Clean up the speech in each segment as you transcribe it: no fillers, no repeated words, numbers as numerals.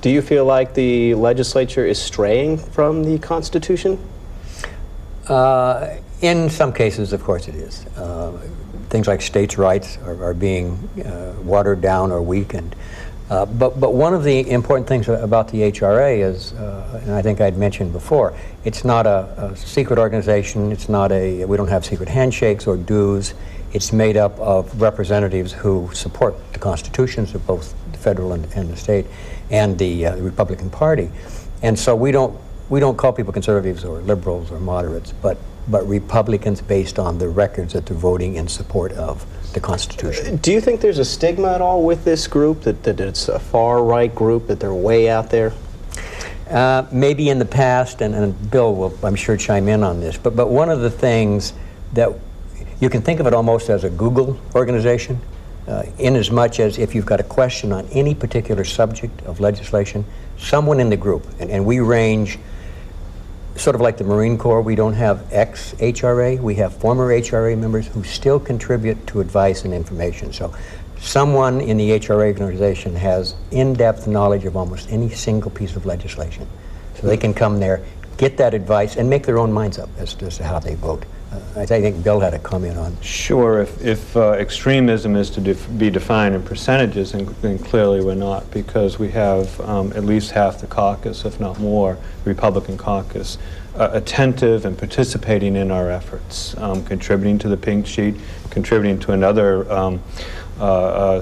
Do you feel like the legislature is straying from the Constitution? In some cases, of course it is. Things like states' rights are being watered down or weakened. But one of the important things about the HRA is, and I think I'd mentioned before, it's not a secret organization. It's not we don't have secret handshakes or dues. It's made up of representatives who support the constitutions of both the federal and the state and the Republican Party. And so we don't call people conservatives or liberals or moderates, but Republicans based on the records that they're voting in support of the Constitution. Do you think there's a stigma at all with this group, that it's a far-right group, that they're way out there? Maybe in the past, and Bill will, I'm sure, chime in on this, but one of the things that you can think of it almost as a Google organization, in as much as if you've got a question on any particular subject of legislation, someone in the group, and we range sort of like the Marine Corps. We don't have ex-HRA, we have former HRA members who still contribute to advice and information. So someone in the HRA organization has in-depth knowledge of almost any single piece of legislation. So they can come there, get that advice, and make their own minds up as to how they vote. I think Bill had a comment on. Sure. If extremism is to be defined in percentages, then clearly we're not, because we have at least half the caucus, if not more, Republican caucus, attentive and participating in our efforts, contributing to the pink sheet, contributing to another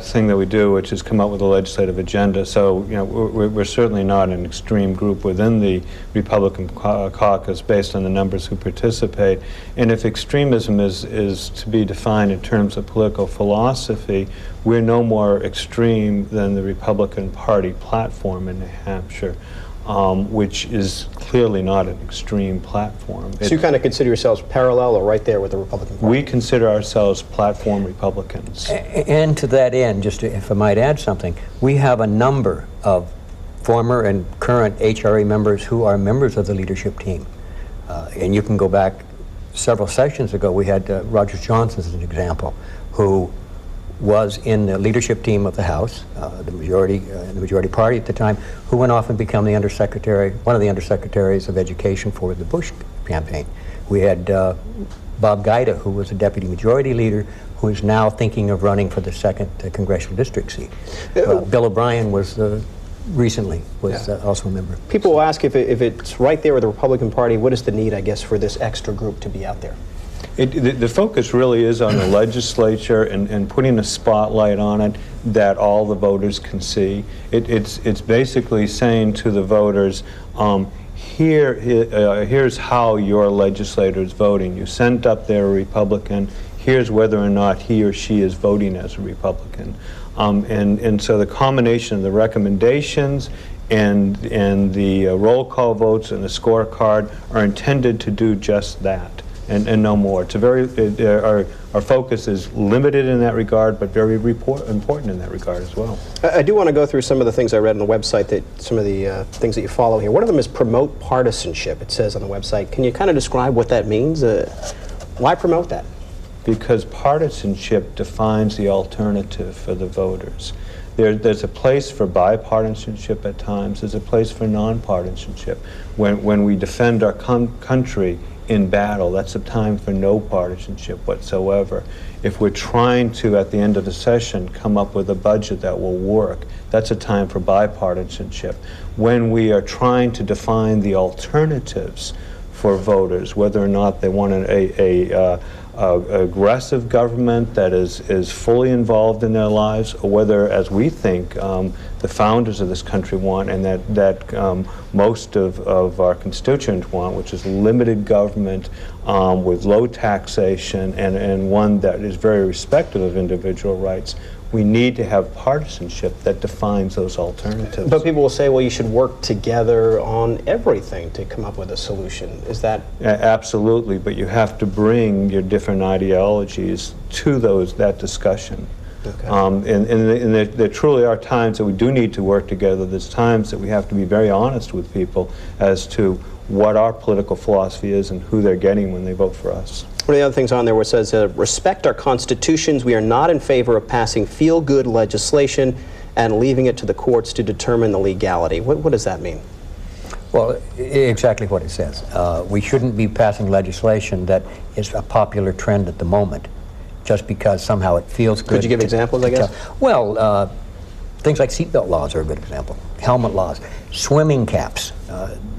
thing that we do, which is come up with a legislative agenda. So, you know, we're certainly not an extreme group within the Republican caucus based on the numbers who participate. And if extremism is to be defined in terms of political philosophy, we're no more extreme than the Republican Party platform in New Hampshire, which is clearly not an extreme platform. So you kind of consider yourselves parallel or right there with the Republican Party? We consider ourselves platform Republicans. And to that end, just if I might add something, we have a number of former and current HRA members who are members of the leadership team. And you can go back several sessions ago, we had Roger Johnson as an example, who was in the leadership team of the House, the majority party at the time, who went off and became the undersecretary, one of the undersecretaries of education for the Bush campaign. We had Bob Guida, who was a deputy majority leader, who is now thinking of running for the 2nd congressional district seat. Bill O'Brien was recently also a member. People will ask if it's right there with the Republican Party, what is the need, I guess, for this extra group to be out there? The focus really is on the legislature and putting a spotlight on it that all the voters can see. It's basically saying to the voters, here's how your legislator is voting. You sent up there a Republican. Here's whether or not he or she is voting as a Republican. And so the combination of the recommendations and the roll call votes and the scorecard are intended to do just that. And no more. It's a our focus is limited in that regard, but very important in that regard as well. I do want to go through some of the things I read on the website, some of the things that you follow here. One of them is promote partisanship, it says on the website. Can you kind of describe what that means? Why promote that? Because partisanship defines the alternative for the voters. There's a place for bipartisanship at times. There's a place for nonpartisanship. When we defend our country in battle, that's a time for no partisanship whatsoever. If we're trying to, at the end of the session, come up with a budget that will work, that's a time for bipartisanship. When we are trying to define the alternatives for voters, whether or not they want an aggressive government that is fully involved in their lives, or whether, as we think, the founders of this country want, and that most of our constituents want, which is limited government with low taxation and one that is very respectful of individual rights. We need to have partisanship that defines those alternatives. But people will say, well, you should work together on everything to come up with a solution. Is that? Absolutely, but you have to bring your different ideologies to that discussion. Okay. And there truly are times that we do need to work together. There's times that we have to be very honest with people as to what our political philosophy is and who they're getting when they vote for us. One of the other things on there where it says, respect our constitutions. We are not in favor of passing feel-good legislation and leaving it to the courts to determine the legality. What does that mean? Well, exactly what it says. We shouldn't be passing legislation that is a popular trend at the moment, just because somehow it feels good. Could you give examples, I guess? Well, things like seatbelt laws are a good example. Helmet laws, swimming caps.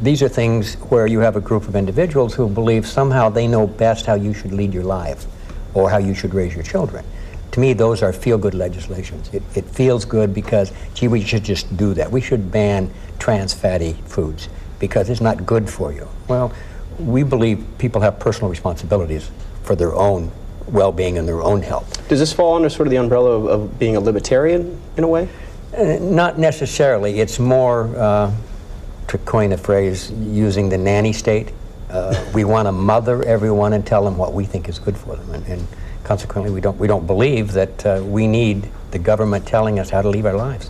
These are things where you have a group of individuals who believe somehow they know best how you should lead your life or how you should raise your children. To me, those are feel-good legislations. It feels good because, gee, we should just do that. We should ban trans fatty foods because it's not good for you. Well, we believe people have personal responsibilities for their own well-being and their own health. Does this fall under sort of the umbrella of being a libertarian in a way? Not necessarily. It's more, to coin a phrase, using the nanny state. We want to mother everyone and tell them what we think is good for them, and consequently we don't believe that we need the government telling us how to live our lives.